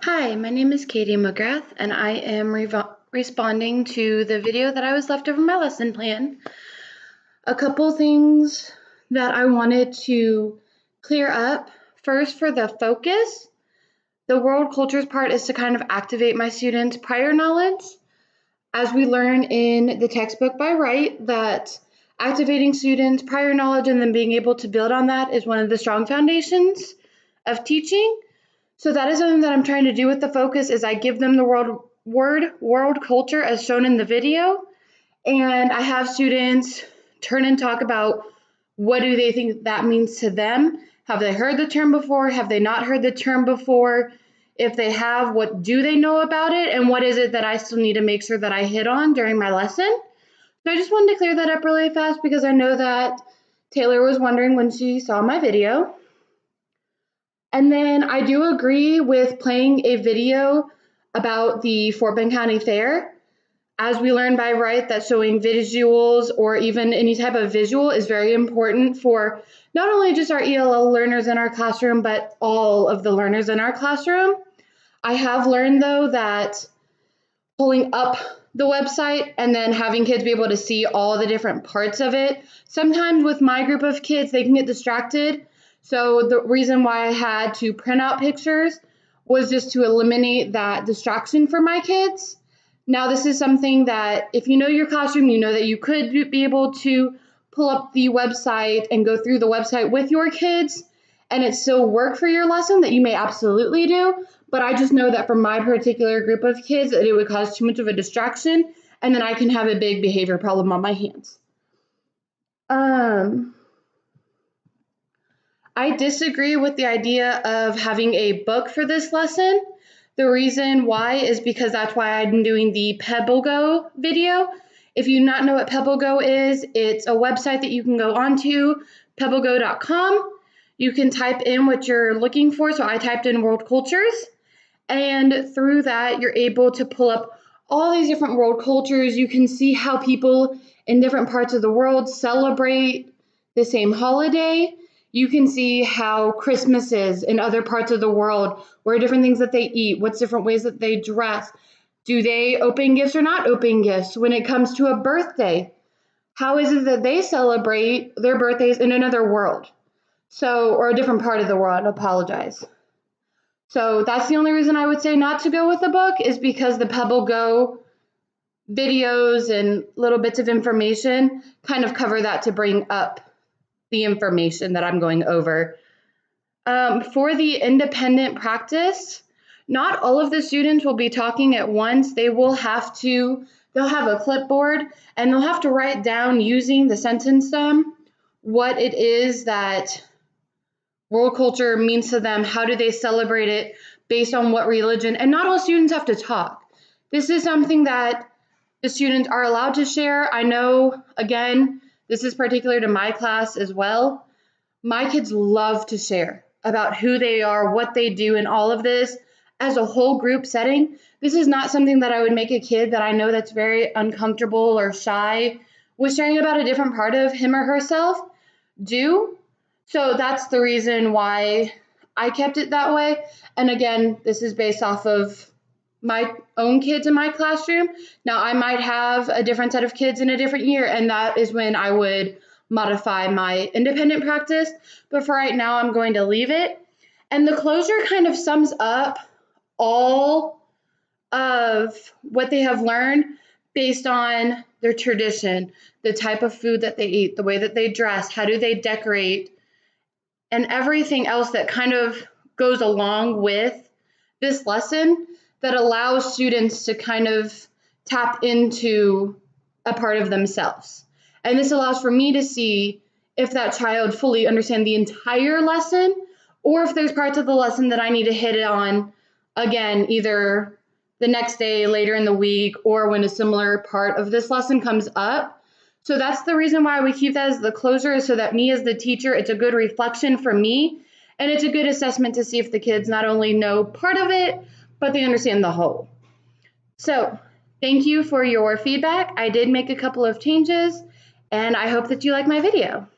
Hi, my name is Katie McGrath, and I am responding to the video that I was left over my lesson plan. A couple things that I wanted to clear up. First, for the focus, the world cultures part is to kind of activate my students' prior knowledge. As we learn in the textbook by Wright, that activating students' prior knowledge and then being able to build on that is one of the strong foundations of teaching. So that is something that I'm trying to do with the focus is I give them the world culture as shown in the video, and I have students turn and talk about what do they think that means to them. Have they heard the term before? Have they not heard the term before? If they have, what do they know about it? And what is it that I still need to make sure that I hit on during my lesson? So I just wanted to clear that up really fast because I know that Taylor was wondering when she saw my video. And then I do agree with playing a video about the Fort Bend County Fair. As we learned by Wright, that showing visuals or even any type of visual is very important for not only just our ELL learners in our classroom, but all of the learners in our classroom. I have learned, though, that pulling up the website and then having kids be able to see all the different parts of it, sometimes with my group of kids, they can get distracted. So the reason why I had to print out pictures was just to eliminate that distraction for my kids. Now, this is something that if you know your classroom, you know that you could be able to pull up the website and go through the website with your kids and it still work for your lesson, that you may absolutely do. But I just know that for my particular group of kids, that it would cause too much of a distraction and then I can have a big behavior problem on my hands. I disagree with the idea of having a book for this lesson. The reason why is because that's why I'm doing the PebbleGo video. If you not know what PebbleGo is, it's a website that you can go onto, pebblego.com. You can type in what you're looking for. So I typed in world cultures, and through that, you're able to pull up all these different world cultures. You can see how people in different parts of the world celebrate the same holiday. You can see how Christmas is in other parts of the world, what are different things that they eat, what's different ways that they dress. Do they open gifts or not open gifts? When it comes to a birthday, how is it that they celebrate their birthdays in another world? So, or a different part of the world, I apologize. So that's the only reason I would say not to go with a book is because the PebbleGo videos and little bits of information kind of cover that to bring up the information that I'm going over. For the independent practice, not all of the students will be talking at once. They'll have a clipboard and they'll have to write down using the sentence stem what it is that world culture means to them. How do they celebrate it based on what religion? And not all students have to talk. This is something that the students are allowed to share. I know, again, this is particular to my class as well. My kids love to share about who they are, what they do, and all of this as a whole group setting. This is not something that I would make a kid that I know that's very uncomfortable or shy with sharing about a different part of him or herself do. So that's the reason why I kept it that way. And again, this is based off of my own kids in my classroom. Now, I might have a different set of kids in a different year, and that is when I would modify my independent practice. But for right now, I'm going to leave it. And the closure kind of sums up all of what they have learned based on their tradition, the type of food that they eat, the way that they dress, how do they decorate, and everything else that kind of goes along with this lesson that allows students to kind of tap into a part of themselves. And this allows for me to see if that child fully understands the entire lesson or if there's parts of the lesson that I need to hit it on again, either the next day, later in the week, or when a similar part of this lesson comes up. So that's the reason why we keep that as the closure, is so that me as the teacher, it's a good reflection for me, and it's a good assessment to see if the kids not only know part of it, but they understand the whole. So thank you for your feedback. I did make a couple of changes, and I hope that you like my video.